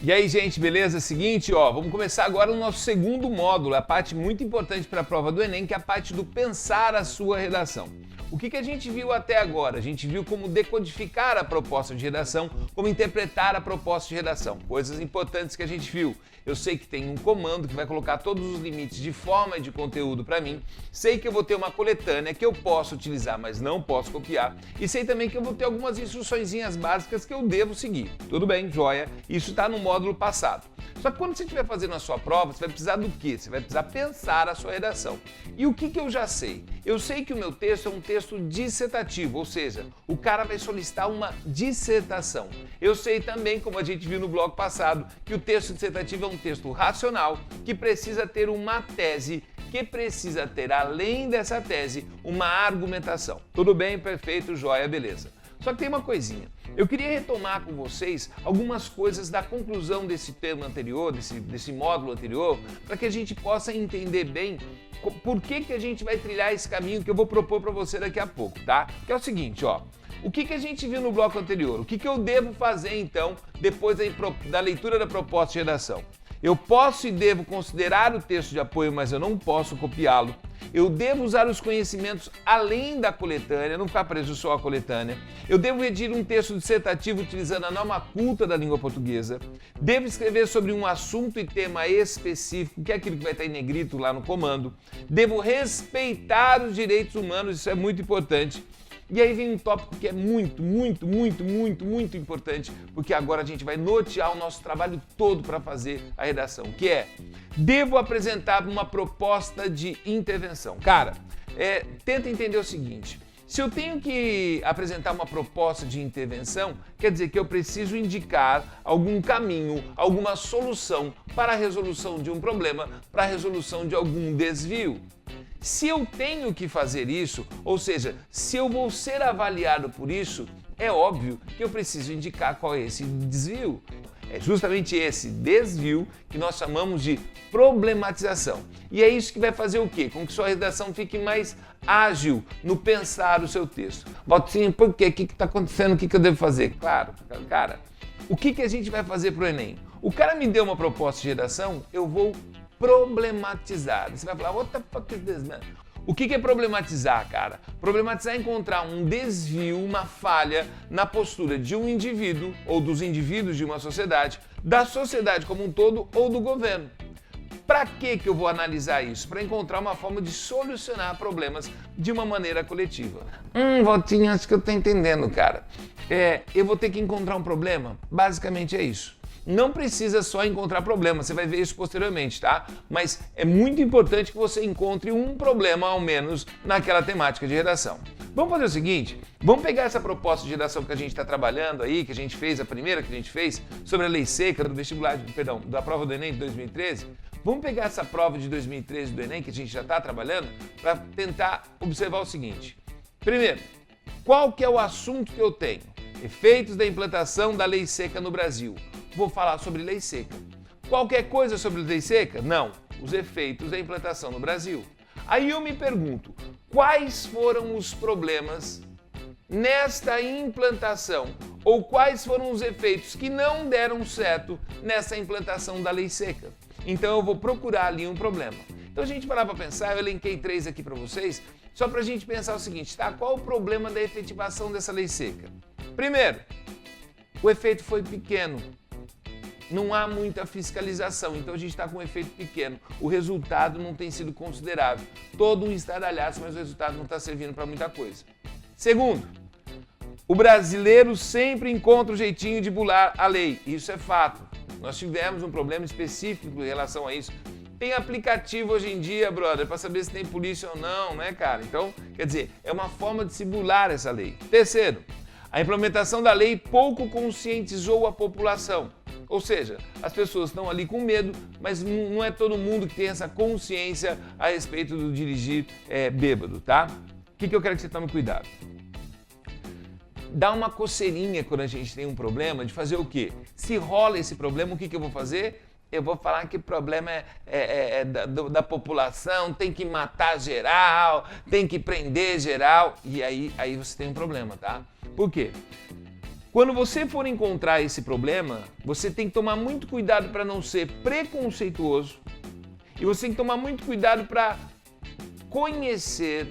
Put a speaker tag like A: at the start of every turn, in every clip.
A: E aí, gente, beleza? Seguinte, ó, vamos começar agora o nosso segundo módulo, a parte muito importante para a prova do Enem, que é a parte do pensar a sua redação. O que a gente viu até agora? A gente viu como decodificar a proposta de redação, como interpretar a proposta de redação. Coisas importantes que a gente viu. Eu sei que tem um comando que vai colocar todos os limites de forma e de conteúdo para mim. Sei que eu vou ter uma coletânea que eu posso utilizar, mas não posso copiar. E sei também que eu vou ter algumas instruçõezinhas básicas que eu devo seguir. Tudo bem, joia? Isso está no módulo passado. Só que quando você estiver fazendo a sua prova, você vai precisar do quê? Você vai precisar pensar a sua redação. E o que eu já sei? Eu sei que o meu texto é um texto dissertativo, ou seja, o cara vai solicitar uma dissertação. Eu sei também, como a gente viu no bloco passado, que o texto dissertativo é um texto racional, que precisa ter uma tese, que precisa ter, além dessa tese, uma argumentação. Tudo bem? Perfeito, joia, beleza. Só que tem uma coisinha. Eu queria retomar com vocês algumas coisas da conclusão desse tema anterior, desse módulo anterior, para que a gente possa entender bem por que a gente vai trilhar esse caminho que eu vou propor para você daqui a pouco, tá? Que é o seguinte, ó. O que a gente viu no bloco anterior? O que eu devo fazer, então, depois da leitura da proposta de redação? Eu posso e devo considerar o texto de apoio, mas eu não posso copiá-lo. Eu devo usar os conhecimentos além da coletânea, não ficar preso só à coletânea. Eu devo redigir um texto dissertativo utilizando a norma culta da língua portuguesa. Devo escrever sobre um assunto e tema específico, que é aquilo que vai estar em negrito lá no comando. Devo respeitar os direitos humanos, isso é muito importante. E aí vem um tópico que é muito importante, porque agora a gente vai nortear o nosso trabalho todo para fazer a redação, que é: devo apresentar uma proposta de intervenção. Cara, tenta entender o seguinte: se eu tenho que apresentar uma proposta de intervenção, quer dizer que eu preciso indicar algum caminho, alguma solução para a resolução de um problema, para a resolução de algum desvio. Se eu tenho que fazer isso, ou seja, se eu vou ser avaliado por isso, é óbvio que eu preciso indicar qual é esse desvio. É justamente esse desvio que nós chamamos de problematização. E é isso que vai fazer o quê? Com que sua redação fique mais ágil no pensar o seu texto. Valtinho, por quê? O que está acontecendo? O que eu devo fazer? Claro, cara, o que a gente vai fazer para o Enem? O cara me deu uma proposta de redação, eu vou problematizar. Você vai falar, what the fuck is this, man? O que é problematizar, cara? Problematizar é encontrar um desvio, uma falha na postura de um indivíduo ou dos indivíduos de uma sociedade, da sociedade como um todo ou do governo. Para que eu vou analisar isso? Para encontrar uma forma de solucionar problemas de uma maneira coletiva. Valtinho, acho que eu estou entendendo, cara. Eu vou ter que encontrar um problema? Basicamente é isso. Não precisa só encontrar problema, você vai ver isso posteriormente, tá? Mas é muito importante que você encontre um problema, ao menos, naquela temática de redação. Vamos fazer o seguinte, vamos pegar essa proposta de redação que a gente está trabalhando aí, que a gente fez, a primeira que a gente fez, sobre a lei seca do vestibular, da prova do Enem de 2013. Vamos pegar essa prova de 2013 do Enem, que a gente já está trabalhando, para tentar observar o seguinte. Primeiro, qual que é o assunto que eu tenho? Efeitos da implantação da lei seca no Brasil. Vou falar sobre lei seca. Qualquer coisa sobre lei seca? Não. Os efeitos da implantação no Brasil. Aí eu me pergunto, quais foram os problemas nesta implantação? Ou quais foram os efeitos que não deram certo nessa implantação da lei seca? Então eu vou procurar ali um problema. Então a gente parar para pensar, eu elenquei 3 aqui para vocês, só para a gente pensar o seguinte, tá? Qual o problema da efetivação dessa lei seca? Primeiro, o efeito foi pequeno. Não há muita fiscalização, então a gente está com um efeito pequeno. O resultado não tem sido considerável. Todo um estardalhaço, mas o resultado não está servindo para muita coisa. Segundo, o brasileiro sempre encontra um jeitinho de bular a lei. Isso é fato. Nós tivemos um problema específico em relação a isso. Tem aplicativo hoje em dia, brother, para saber se tem polícia ou não, né, cara? Então, quer dizer, é uma forma de se bular essa lei. Terceiro, a implementação da lei pouco conscientizou a população. Ou seja, as pessoas estão ali com medo, mas não é todo mundo que tem essa consciência a respeito do dirigir bêbado, tá? O que eu quero que você tome cuidado? Dá uma coceirinha quando a gente tem um problema de fazer o quê? Se rola esse problema, o que eu vou fazer? Eu vou falar que o problema é da população, tem que matar geral, tem que prender geral, e aí você tem um problema, tá? Por quê? Quando você for encontrar esse problema, você tem que tomar muito cuidado para não ser preconceituoso e você tem que tomar muito cuidado para conhecer,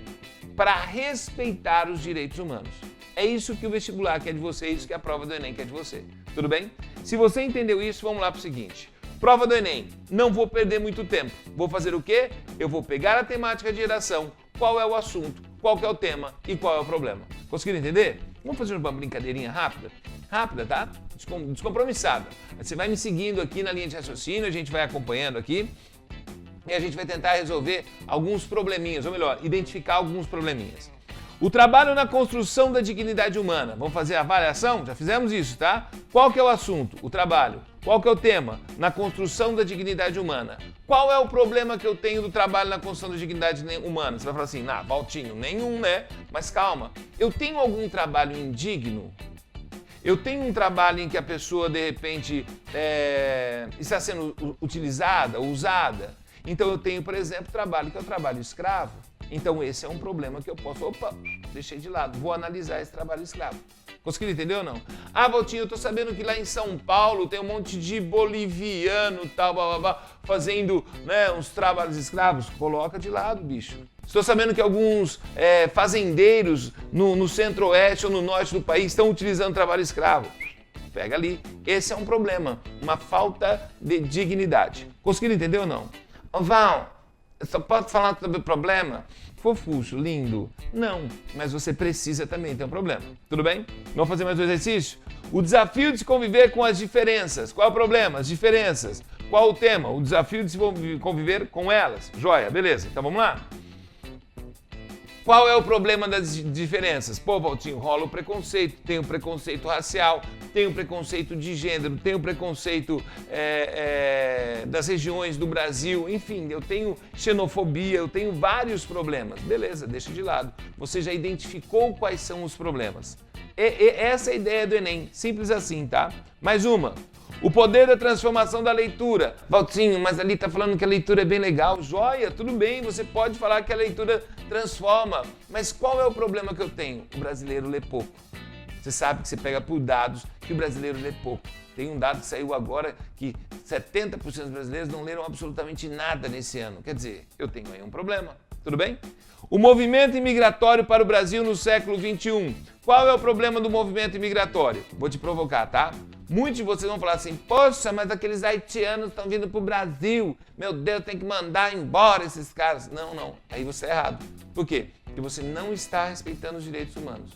A: para respeitar os direitos humanos. É isso que o vestibular quer de você, é isso que a prova do Enem quer de você. Tudo bem? Se você entendeu isso, vamos lá para o seguinte. Prova do Enem, não vou perder muito tempo. Vou fazer o quê? Eu vou pegar a temática de redação, qual é o assunto, qual que é o tema e qual é o problema. Conseguiram entender? Vamos fazer uma brincadeirinha rápida? Rápida, tá? Descompromissada. Você vai me seguindo aqui na linha de raciocínio, a gente vai acompanhando aqui e a gente vai tentar resolver alguns probleminhas, ou melhor, identificar alguns probleminhas. O trabalho na construção da dignidade humana. Vamos fazer a avaliação? Já fizemos isso, tá? Qual que é o assunto? O trabalho. Qual que é o tema? Na construção da dignidade humana. Qual é o problema que eu tenho do trabalho na construção da dignidade humana? Você vai falar assim, Valtinho, nenhum, né? Mas calma, eu tenho algum trabalho indigno? Eu tenho um trabalho em que a pessoa, de repente, está sendo utilizada, usada? Então eu tenho, por exemplo, trabalho que é o trabalho escravo. Então esse é um problema que eu posso, deixei de lado, vou analisar esse trabalho escravo. Conseguiram entender ou não? Valtinho, eu tô sabendo que lá em São Paulo tem um monte de boliviano, tal, fazendo, né, uns trabalhos escravos. Coloca de lado, bicho. Estou sabendo que alguns fazendeiros no centro-oeste ou no norte do país estão utilizando trabalho escravo. Pega ali. Esse é um problema, uma falta de dignidade. Conseguiram entender ou não? Val, eu só posso falar sobre o problema? Fofucho, lindo. Não, mas você precisa também ter um problema. Tudo bem? Vamos fazer mais um exercício? O desafio de se conviver com as diferenças. Qual é o problema? As diferenças. Qual o tema? O desafio de se conviver com elas. Joia, beleza. Então vamos lá? Qual é o problema das diferenças? Pô, Valtinho, rola o preconceito. Tem o preconceito racial, tem o preconceito de gênero, tem o preconceito das regiões do Brasil. Enfim, eu tenho xenofobia, eu tenho vários problemas. Beleza, deixa de lado. Você já identificou quais são os problemas. Essa é a ideia do Enem. Simples assim, tá? Mais uma. O poder da transformação da leitura. Valtinho, mas ali tá falando que a leitura é bem legal. Joia, tudo bem, você pode falar que a leitura transforma. Mas qual é o problema que eu tenho? O brasileiro lê pouco. Você sabe que você pega por dados que o brasileiro lê pouco. Tem um dado que saiu agora que 70% dos brasileiros não leram absolutamente nada nesse ano. Quer dizer, eu tenho aí um problema. Tudo bem? O movimento imigratório para o Brasil no século XXI. Qual é o problema do movimento imigratório? Vou te provocar, tá? Muitos de vocês vão falar assim, poxa, mas aqueles haitianos estão vindo para o Brasil. Meu Deus, tem que mandar embora esses caras. Não. Aí você é errado. Por quê? Porque você não está respeitando os direitos humanos.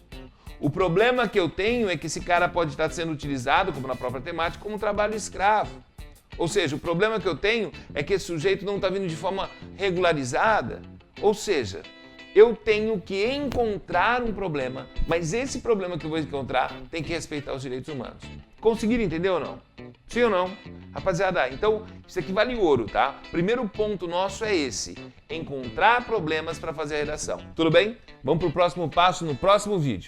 A: O problema que eu tenho é que esse cara pode estar sendo utilizado, como na própria temática, como um trabalho escravo. Ou seja, o problema que eu tenho é que esse sujeito não está vindo de forma regularizada. Ou seja, eu tenho que encontrar um problema, mas esse problema que eu vou encontrar tem que respeitar os direitos humanos. Conseguiram entender ou não? Sim ou não? Rapaziada, então isso aqui vale ouro, tá? Primeiro ponto nosso é esse, encontrar problemas para fazer a redação. Tudo bem? Vamos para o próximo passo no próximo vídeo.